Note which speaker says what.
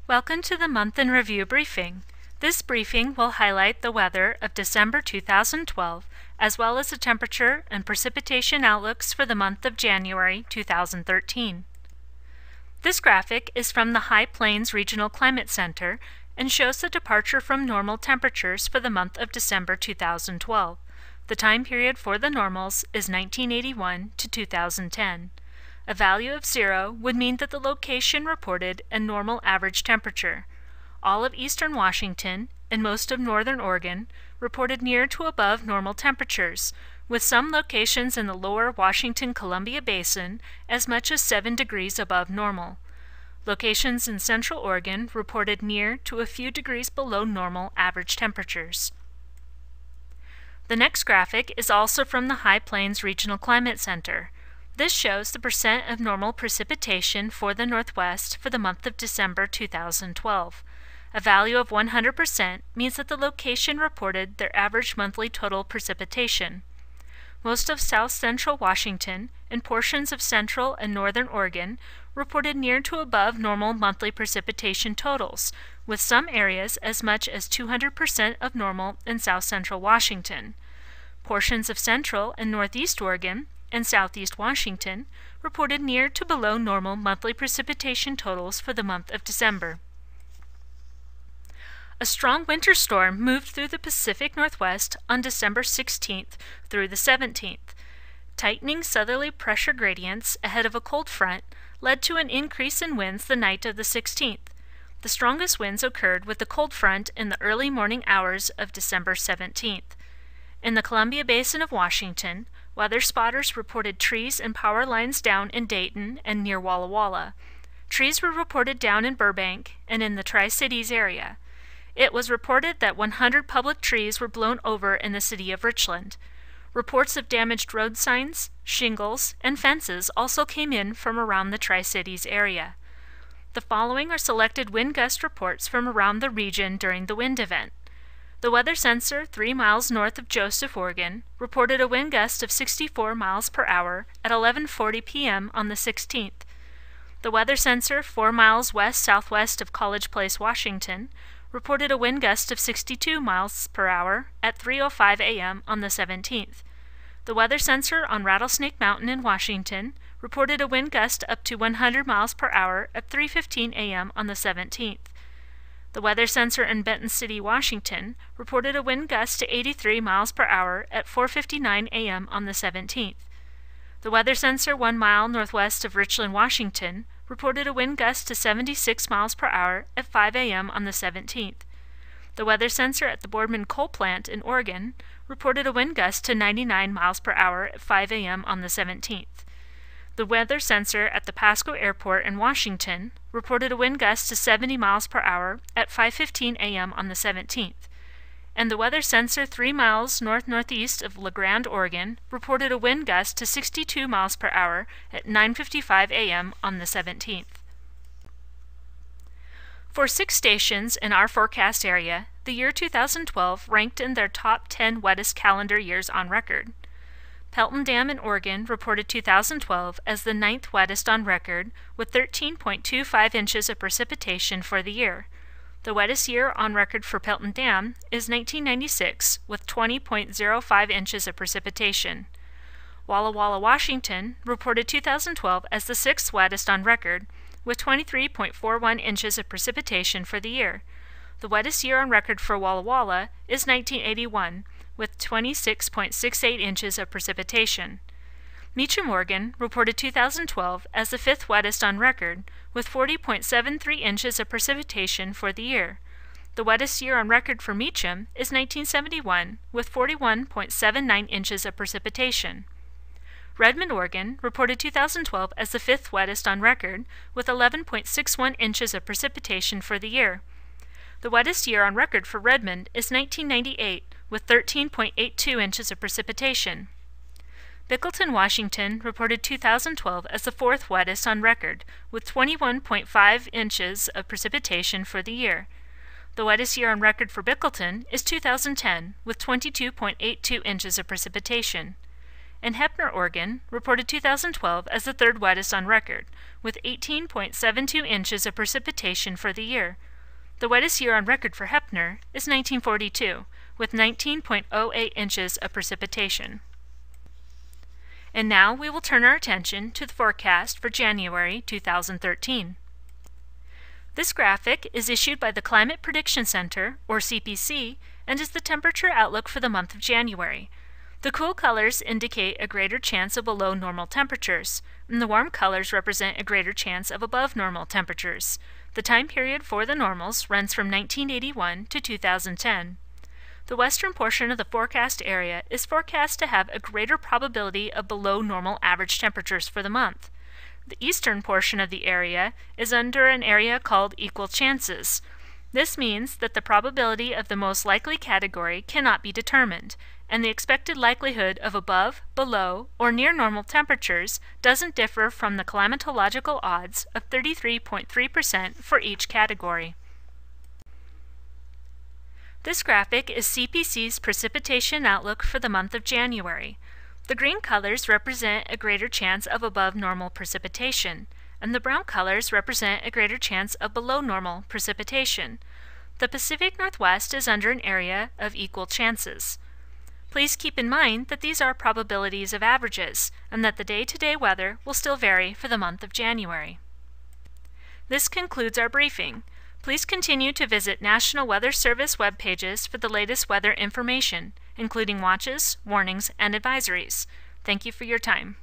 Speaker 1: Welcome to the Month in Review briefing. This briefing will highlight the weather of December 2012, as well as the temperature and precipitation outlooks for the month of January 2013. This graphic is from the High Plains Regional Climate Center and shows the departure from normal temperatures for the month of December 2012. The time period for the normals is 1981 to 2010. A value of 0 would mean that the location reported a normal average temperature. All of eastern Washington and most of northern Oregon reported near to above normal temperatures, with some locations in the lower Washington-Columbia Basin as much as 7 degrees above normal. Locations in central Oregon reported near to a few degrees below normal average temperatures. The next graphic is also from the High Plains Regional Climate Center. This shows the percent of normal precipitation for the Northwest for the month of December 2012. A value of 100% means that the location reported their average monthly total precipitation. Most of south-central Washington and portions of central and northern Oregon reported near to above normal monthly precipitation totals, with some areas as much as 200% of normal in south-central Washington. Portions of central and northeast Oregon and southeast Washington reported near to below normal monthly precipitation totals for the month of December. A strong winter storm moved through the Pacific Northwest on December 16th through the 17th. Tightening southerly pressure gradients ahead of a cold front led to an increase in winds the night of the 16th. The strongest winds occurred with the cold front in the early morning hours of December 17th. In the Columbia Basin of Washington, weather spotters reported trees and power lines down in Dayton and near Walla Walla. Trees were reported down in Burbank and in the Tri-Cities area. It was reported that 100 public trees were blown over in the city of Richland. Reports of damaged road signs, shingles, and fences also came in from around the Tri-Cities area. The following are selected wind gust reports from around the region during the wind event. The weather sensor 3 miles north of Joseph, Oregon, reported a wind gust of 64 miles per hour at 11:40 p.m. on the 16th. The weather sensor 4 miles west-southwest of College Place, Washington, reported a wind gust of 62 miles per hour at 3:05 a.m. on the 17th. The weather sensor on Rattlesnake Mountain in Washington reported a wind gust up to 100 miles per hour at 3:15 a.m. on the 17th. The weather sensor in Benton City, Washington, reported a wind gust to 83 miles per hour at 4:59 a.m. on the 17th. The weather sensor 1 mile northwest of Richland, Washington, reported a wind gust to 76 miles per hour at 5 a.m. on the 17th. The weather sensor at the Boardman Coal Plant in Oregon reported a wind gust to 99 miles per hour at 5 a.m. on the 17th. The weather sensor at the Pasco Airport in Washington reported a wind gust to 70 miles per hour at 5:15 a.m. on the 17th. And the weather sensor 3 miles north-northeast of La Grande, Oregon, reported a wind gust to 62 miles per hour at 9:55 a.m. on the 17th. For 6 stations in our forecast area, the year 2012 ranked in their top 10 wettest calendar years on record. Pendleton Dam in Oregon reported 2012 as the 9th wettest on record, with 13.25 inches of precipitation for the year. The wettest year on record for Pendleton Dam is 1996, with 20.05 inches of precipitation. Walla Walla, Washington reported 2012 as the 6th wettest on record, with 23.41 inches of precipitation for the year. The wettest year on record for Walla Walla is 1981, with 26.68 inches of precipitation. Meacham, Oregon reported 2012 as the 5th wettest on record, with 40.73 inches of precipitation for the year. The wettest year on record for Meacham is 1971, with 41.79 inches of precipitation. Redmond, Oregon reported 2012 as the 5th wettest on record, with 11.61 inches of precipitation for the year. The wettest year on record for Redmond is 1998, with 13.82 inches of precipitation. Pendleton, Washington reported 2012 as the 4th wettest on record, with 21.5 inches of precipitation for the year. The wettest year on record for Pendleton is 2010, with 22.82 inches of precipitation. and Heppner, Oregon, reported 2012 as the third wettest on record, with 18.72 inches of precipitation for the year. The wettest year on record for Heppner is 1942, with 19.08 inches of precipitation. And now we will turn our attention to the forecast for January 2013. This graphic is issued by the Climate Prediction Center, or CPC, and is the temperature outlook for the month of January. The cool colors indicate a greater chance of below normal temperatures, and the warm colors represent a greater chance of above normal temperatures. The time period for the normals runs from 1981 to 2010. The western portion of the forecast area is forecast to have a greater probability of below normal average temperatures for the month. The eastern portion of the area is under an area called equal chances. This means that the probability of the most likely category cannot be determined, and the expected likelihood of above, below, or near normal temperatures doesn't differ from the climatological odds of 33.3% for each category. This graphic is CPC's precipitation outlook for the month of January. The green colors represent a greater chance of above normal precipitation, and the brown colors represent a greater chance of below normal precipitation. The Pacific Northwest is under an area of equal chances. Please keep in mind that these are probabilities of averages, and that the day-to-day weather will still vary for the month of January. This concludes our briefing. Please continue to visit National Weather Service web pages for the latest weather information, including watches, warnings, and advisories. Thank you for your time.